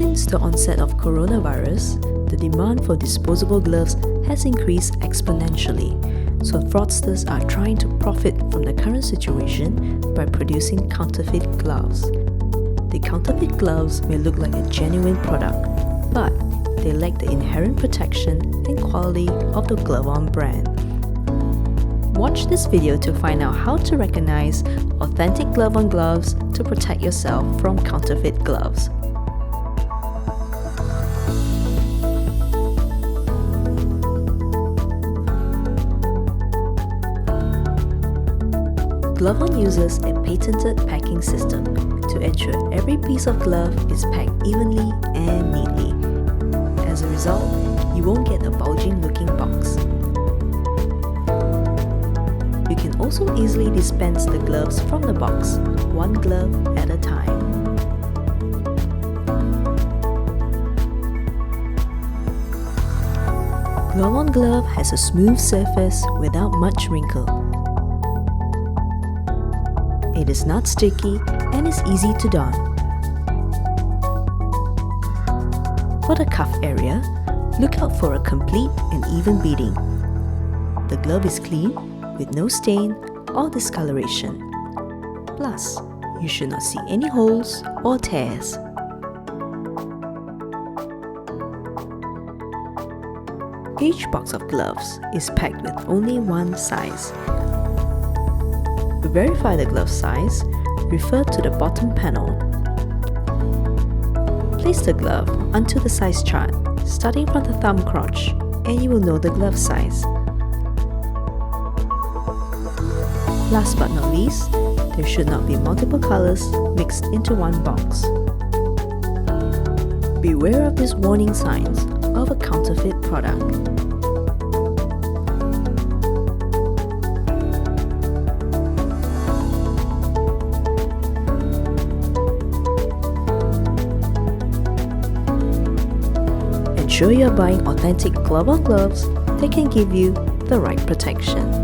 Since the onset of coronavirus, the demand for disposable gloves has increased exponentially, so fraudsters are trying to profit from the current situation by producing counterfeit gloves. The counterfeit gloves may look like a genuine product, but they lack the inherent protection and quality of the GloveON brand. Watch this video to find out how to recognize authentic GloveON gloves to protect yourself from counterfeit gloves. GloveON uses a patented packing system to ensure every piece of glove is packed evenly and neatly. As a result, you won't get a bulging looking box. You can also easily dispense the gloves from the box, one glove at a time. GloveON glove has a smooth surface without much wrinkle. It is not sticky and is easy to don. For the cuff area, look out for a complete and even beading. The glove is clean with no stain or discoloration. Plus, you should not see any holes or tears. Each box of gloves is packed with only one size. To verify the glove size, refer to the bottom panel. Place the glove onto the size chart, starting from the thumb crotch, and you will know the glove size. Last but not least, there should not be multiple colors mixed into one box. Beware of these warning signs of a counterfeit product. Ensure you're buying authentic GloveON gloves that can give you the right protection.